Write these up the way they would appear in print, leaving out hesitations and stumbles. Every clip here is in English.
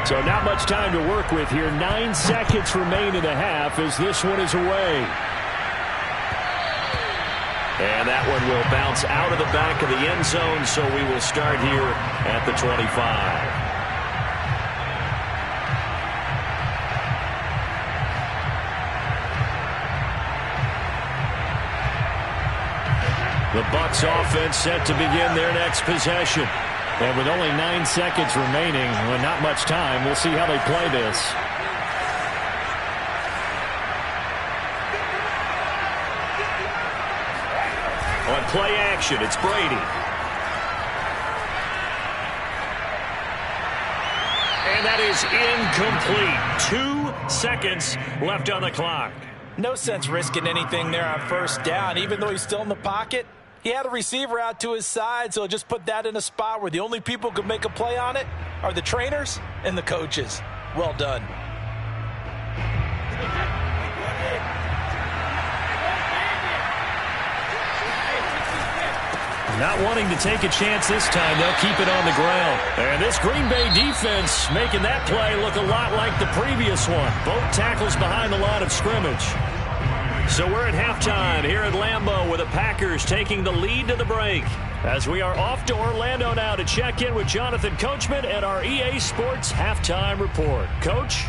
So not much time to work with here. 9 seconds remain in the half as this one is away. And that one will bounce out of the back of the end zone, so we will start here at the 25. The Bucs offense set to begin their next possession. And with only 9 seconds remaining, well, not much time, we'll see how they play this. On play action, it's Brady. And that is incomplete. 2 seconds left on the clock. No sense risking anything there on first down. Even though he's still in the pocket, he had a receiver out to his side, so just put that in a spot where the only people who can make a play on it are the trainers and the coaches. Well done. Not wanting to take a chance this time, they'll keep it on the ground. And this Green Bay defense making that play look a lot like the previous one. Both tackles behind the line of scrimmage. So we're at halftime here at Lambeau with the Packers taking the lead to the break. As we are off to Orlando now to check in with Jonathan Coachman at our EA Sports Halftime Report. Coach?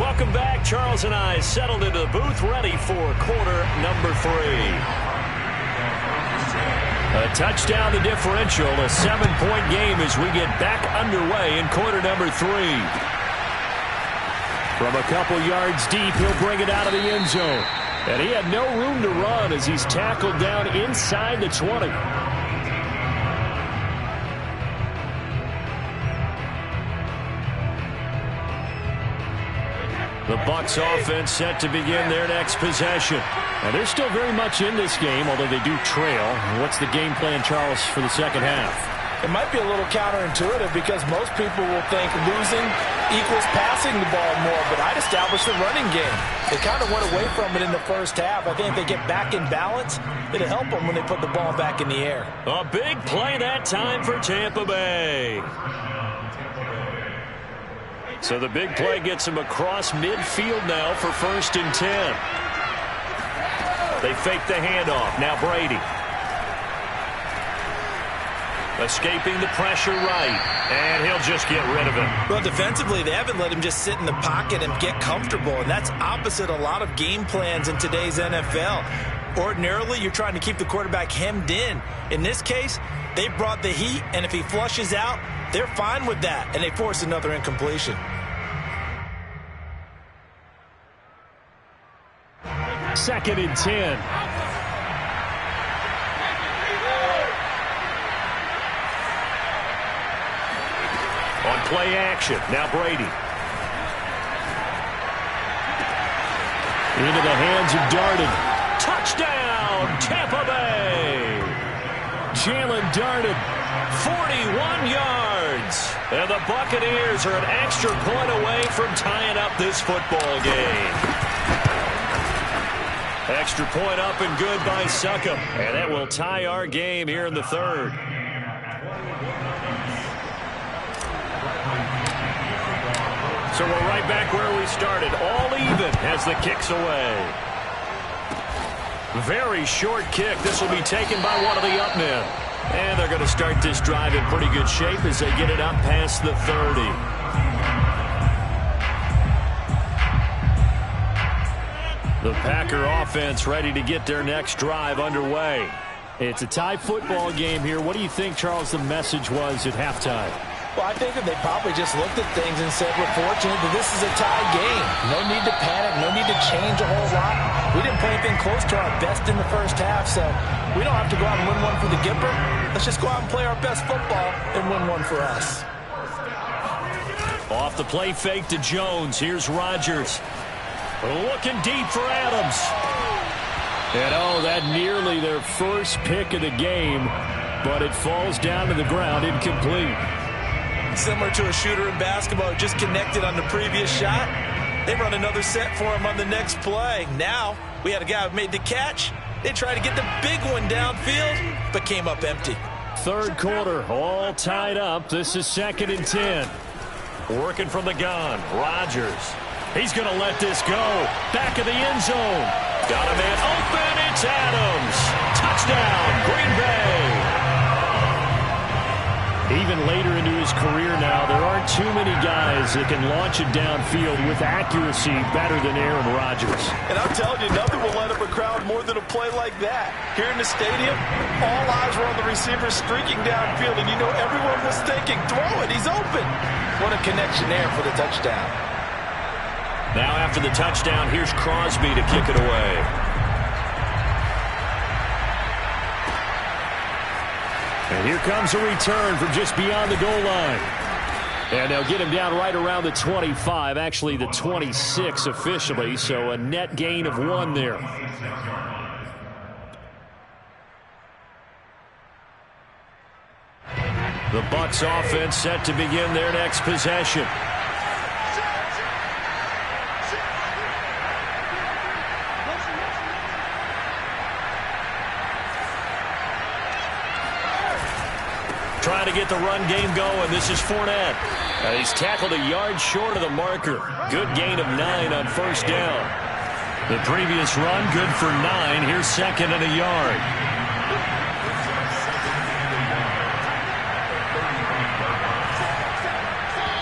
Welcome back. Charles and I settled into the booth ready for quarter number 3. A touchdown the differential, a 7-point game as we get back underway in quarter number 3. From a couple yards deep, he'll bring it out of the end zone. And he had no room to run as he's tackled down inside the 20. The Bucs offense set to begin their next possession. And they're still very much in this game, although they do trail. What's the game plan, Charles, for the second half? It might be a little counterintuitive because most people will think losing equals passing the ball more, but I'd establish the running game. They kind of went away from it in the first half. I think if they get back in balance, it'll help them when they put the ball back in the air. A big play that time for Tampa Bay. So the big play gets him across midfield now for 1st and 10. They fake the handoff. Now Brady. Escaping the pressure right. And he'll just get rid of it. Well, defensively, they haven't let him just sit in the pocket and get comfortable. And that's opposite a lot of game plans in today's NFL. Ordinarily, you're trying to keep the quarterback hemmed in. In this case, they brought the heat, and if he flushes out, they're fine with that, and they force another incompletion. Second and 10. On play action, now Brady. Into the hands of Darden. Touchdown, Tampa Bay! Jalen Darden. 41 yards. And the Buccaneers are an extra point away from tying up this football game. Extra point up and good by Succop. And that will tie our game here in the 3rd. So we're right back where we started. All even as the kick's away. Very short kick. This will be taken by one of the up men. And they're going to start this drive in pretty good shape as they get it up past the 30. The Packer offense ready to get their next drive underway. It's a tie football game here. What do you think, Charles, the message was at halftime? Well, I think that they probably just looked at things and said, we're fortunate that this is a tie game. No need to panic, no need to change a whole lot. We didn't play anything close to our best in the first half, so we don't have to go out and win one for the Gipper. Let's just go out and play our best football and win one for us. Off the play fake to Jones. Here's Rodgers. Looking deep for Adams. And oh, that nearly their first pick of the game, but it falls down to the ground incomplete. Similar to a shooter in basketball who just connected on the previous shot. They run another set for him on the next play. Now, we had a guy who made the catch, They tried to get the big one downfield, but came up empty. Third quarter, all tied up. This is 2nd and 10. Working from the gun, Rodgers. He's going to let this go. Back of the end zone. Got a man open. It's Adams. Touchdown, Green Bay. Even later into his career now, there aren't too many guys that can launch it downfield with accuracy better than Aaron Rodgers. And I'm telling you, nothing will light up a crowd more than a play like that. Here in the stadium, all eyes were on the receiver streaking downfield, and you know everyone was thinking, throw it, he's open. What a connection there for the touchdown. Now after the touchdown, here's Crosby to kick it away. And here comes a return from just beyond the goal line. And they'll get him down right around the 25, actually the 26 officially, so a net gain of 1 there. The Bucs offense set to begin their next possession. Trying to get the run game going. This is Fournette. He's tackled a yard short of the marker. Good gain of 9 on first down. The previous run, good for 9. Here's 2nd and a yard.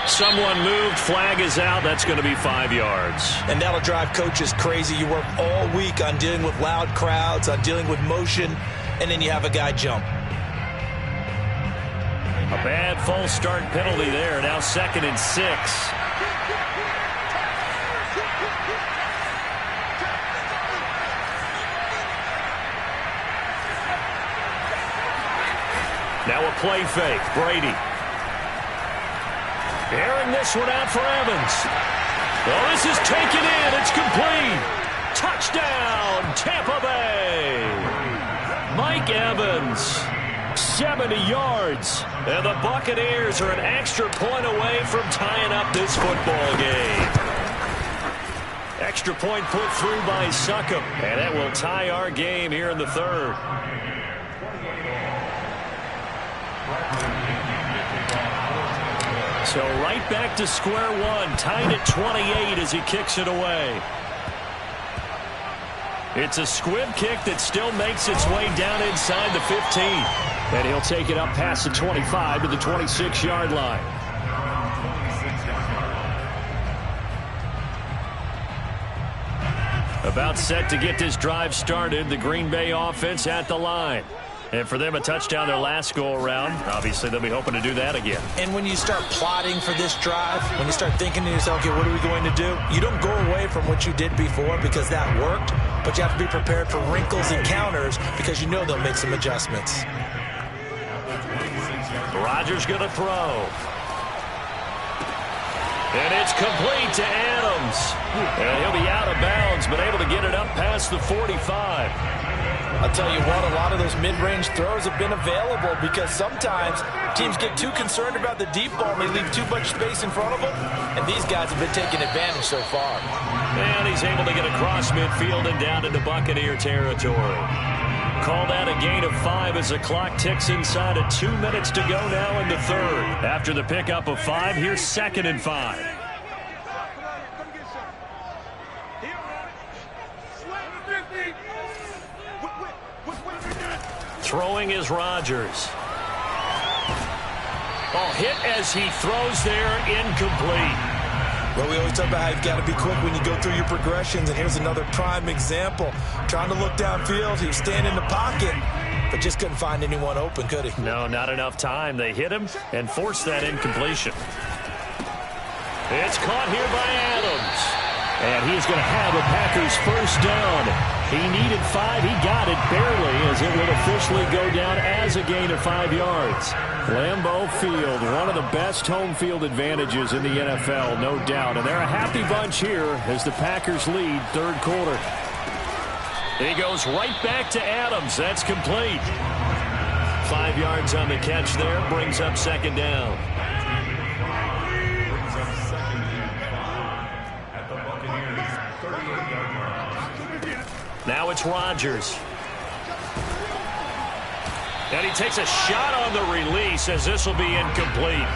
Someone moved. Flag is out. That's going to be 5 yards. And that'll drive coaches crazy. You work all week on dealing with loud crowds, on dealing with motion, and then you have a guy jump. A bad false start penalty there. Now 2nd and 6. Now a play fake. Brady. Airing this one out for Evans. Oh, this is taken in. It's complete. Touchdown, Tampa Bay. Mike Evans. 70 yards. And the Buccaneers are an extra point away from tying up this football game. Extra point put through by Succop. And that will tie our game here in the 3rd. So right back to square one. Tied at 28 as he kicks it away. It's a squib kick that still makes its way down inside the 15. And he'll take it up past the 25 to the 26-yard line. About set to get this drive started. The Green Bay offense at the line. And for them, a touchdown their last go-around. Obviously, they'll be hoping to do that again. And when you start plotting for this drive, when you start thinking to yourself, okay, what are we going to do? You don't go away from what you did before because that worked, but you have to be prepared for wrinkles and counters because you know they'll make some adjustments. Rodgers going to throw. And it's complete to Adams. And he'll be out of bounds, but able to get it up past the 45. I'll tell you what, a lot of those mid-range throws have been available because sometimes teams get too concerned about the deep ball and they leave too much space in front of them, and these guys have been taking advantage so far. And he's able to get across midfield and down into Buccaneer territory. Call that a gain of 5 as the clock ticks inside of 2 minutes to go now in the 3rd. After the pickup of 5, here's 2nd and 5. Throwing is Rodgers. Oh, hit as he throws there, incomplete. Well, we always talk about how you've got to be quick when you go through your progressions, and here's another prime example. Trying to look downfield, he was standing in the pocket, but just couldn't find anyone open, could he? No, not enough time. They hit him and forced that incompletion. It's caught here by Adams. And he's going to have a Packers first down. He needed 5. He got it barely as it would officially go down as a gain of 5 yards. Lambeau Field, one of the best home field advantages in the NFL, no doubt. And they're a happy bunch here as the Packers lead 3rd quarter. He goes right back to Adams. That's complete. 5 yards on the catch there, brings up 2nd down. Now it's Rodgers. And he takes a shot on the release as this will be incomplete.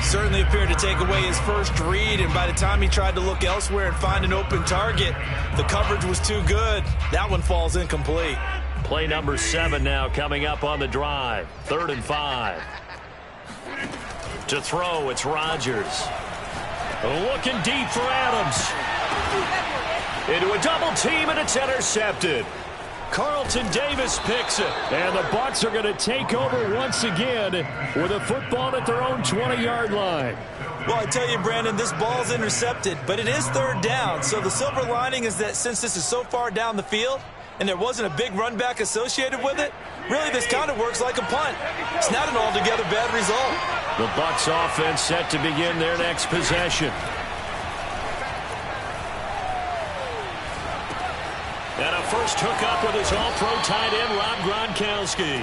Certainly appeared to take away his first read, and by the time he tried to look elsewhere and find an open target, the coverage was too good. That one falls incomplete. Play number 7 now coming up on the drive. 3rd and 5. To throw, it's Rodgers. Looking deep for Adams. Into a double team, and it's intercepted. Carlton Davis picks it. And the Bucs are going to take over once again with a football at their own 20-yard line. Well, I tell you, Brandon, this ball's intercepted, but it is 3rd down. So the silver lining is that since this is so far down the field and there wasn't a big run back associated with it, really this kind of works like a punt. It's not an altogether bad result. The Bucs offense set to begin their next possession. And a first hookup with his all-pro tight end, Rob Gronkowski.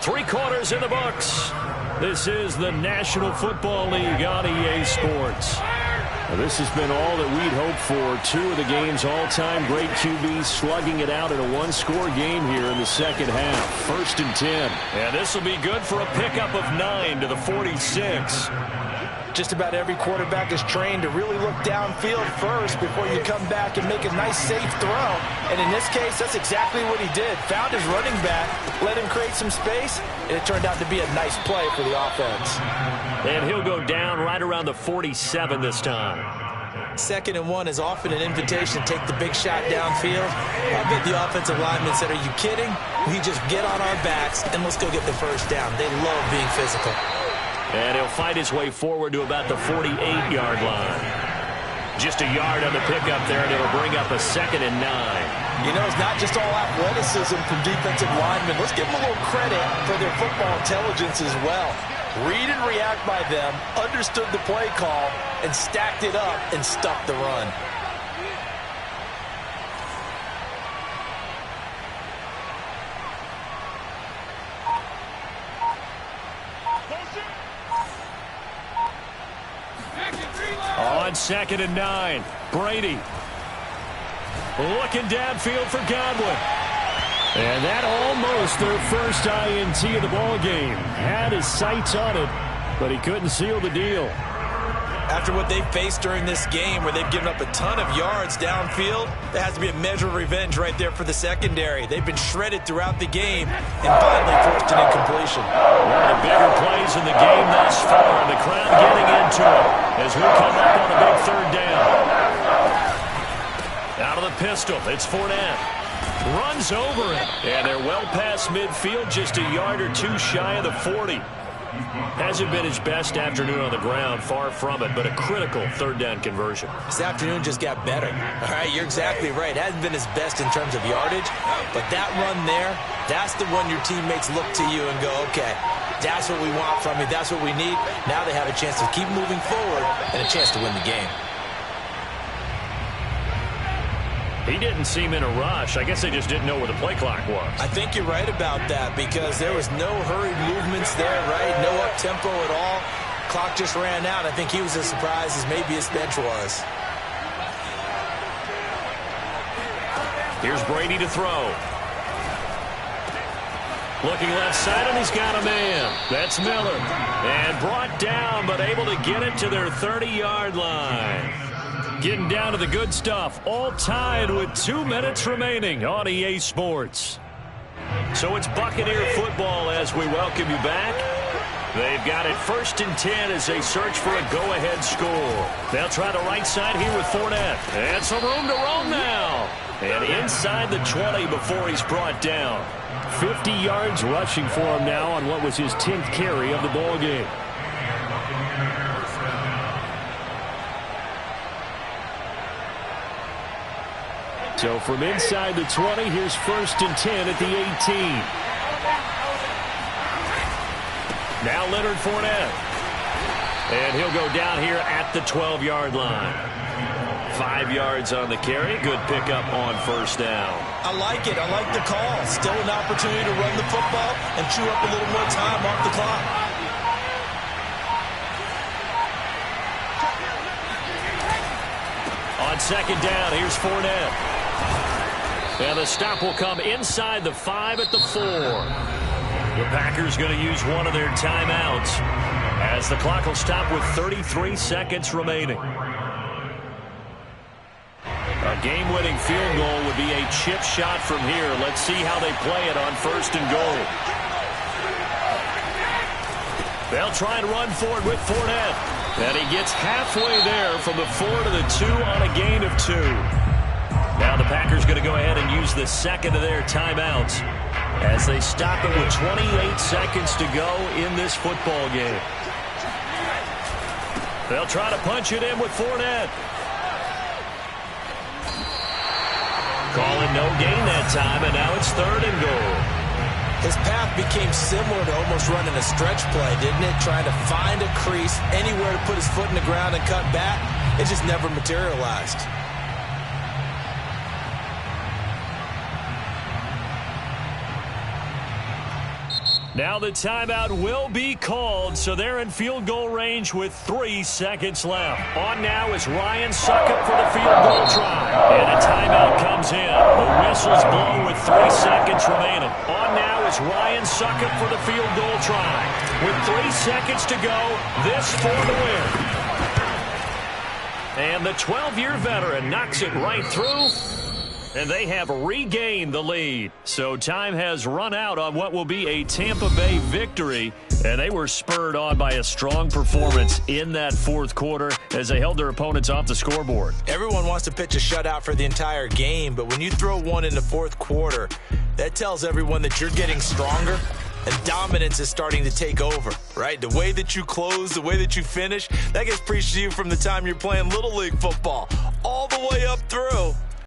3 quarters in the books. This is the National Football League on EA Sports. Now, this has been all that we'd hoped for. 2 of the game's all-time great QBs slugging it out in a one-score game here in the second half. 1st and 10. And this will be good for a pickup of 9 to the 46. Just about every quarterback is trained to really look downfield first before you come back and make a nice, safe throw. And in this case, that's exactly what he did. Found his running back, let him create some space, and it turned out to be a nice play for the offense. And he'll go down right around the 47 this time. 2nd and 1 is often an invitation to take the big shot downfield. I bet the offensive lineman said, "Are you kidding? We just get on our backs and let's go get the first down." They love being physical. And he'll fight his way forward to about the 48-yard line. Just a yard on the pickup there, and it'll bring up a 2nd and 9. You know, it's not just all athleticism from defensive linemen. Let's give them a little credit for their football intelligence as well. Read and react by them, understood the play call, and stacked it up and stuffed the run. On 2nd and 9, Brady looking downfield for Godwin. And that almost their first INT of the ball game. Had his sights on it, but he couldn't seal the deal. After what they've faced during this game, where they've given up a ton of yards downfield, there has to be a measure of revenge right there for the secondary. They've been shredded throughout the game and finally forced an incompletion. One of the bigger plays in the game thus far. The crowd getting into it as we come up on a big 3rd down. Out of the pistol, it's Fournette. Runs over it. And they're well past midfield, just a yard or 2 shy of the 40. Hasn't been his best afternoon on the ground, far from it, but a critical 3rd down conversion. This afternoon just got better. All right, you're exactly right. Hasn't been his best in terms of yardage, but that run there, that's the one your teammates look to you and go, okay, that's what we want from you. That's what we need. Now they have a chance to keep moving forward and a chance to win the game. He didn't seem in a rush. I guess they just didn't know where the play clock was. I think you're right about that because there was no hurried movements there, right? No up-tempo at all. Clock just ran out. I think he was as surprised as maybe his bench was. Here's Brady to throw. Looking left side, and he's got a man. That's Miller. And brought down, but able to get it to their 30-yard line. Getting down to the good stuff. All tied with 2 minutes remaining on EA Sports. So it's Buccaneer football as we welcome you back. They've got it 1st and 10 as they search for a go-ahead score. They'll try the right side here with Fournette. And some room to roam now. And inside the 20 before he's brought down. 50 yards rushing for him now on what was his 10th carry of the ball game. So from inside the 20, here's 1st and 10 at the 18. Now Leonard Fournette. And he'll go down here at the 12-yard line. 5 yards on the carry. Good pickup on 1st down. I like it. I like the call. Still an opportunity to run the football and chew up a little more time off the clock. On 2nd down, here's Fournette. And the stop will come inside the 5 at the 4. The Packers going to use one of their timeouts as the clock will stop with 33 seconds remaining. A game-winning field goal would be a chip shot from here. Let's see how they play it on 1st and goal. They'll try and run forward with Fournette. And he gets halfway there from the 4 to the 2 on a gain of 2. Now the Packers going to go ahead and use the second of their timeouts as they stop it with 28 seconds to go in this football game. They'll try to punch it in with Fournette. Calling no gain that time, and now it's 3rd and goal. His path became similar to almost running a stretch play, didn't it? Trying to find a crease, anywhere to put his foot in the ground and cut back. It just never materialized. Now the timeout will be called, so they're in field goal range with 3 seconds left. On now is Ryan Succop for the field goal try. And a timeout comes in. The whistle's blown with 3 seconds remaining. On now is Ryan Succop for the field goal try. With 3 seconds to go, this for the win. And the 12-year veteran knocks it right through. And they have regained the lead. So time has run out on what will be a Tampa Bay victory. And they were spurred on by a strong performance in that 4th quarter as they held their opponents off the scoreboard. Everyone wants to pitch a shutout for the entire game, but when you throw one in the 4th quarter, that tells everyone that you're getting stronger and dominance is starting to take over, right? The way that you close, the way that you finish, that gets preached to you from the time you're playing Little League football all the way up through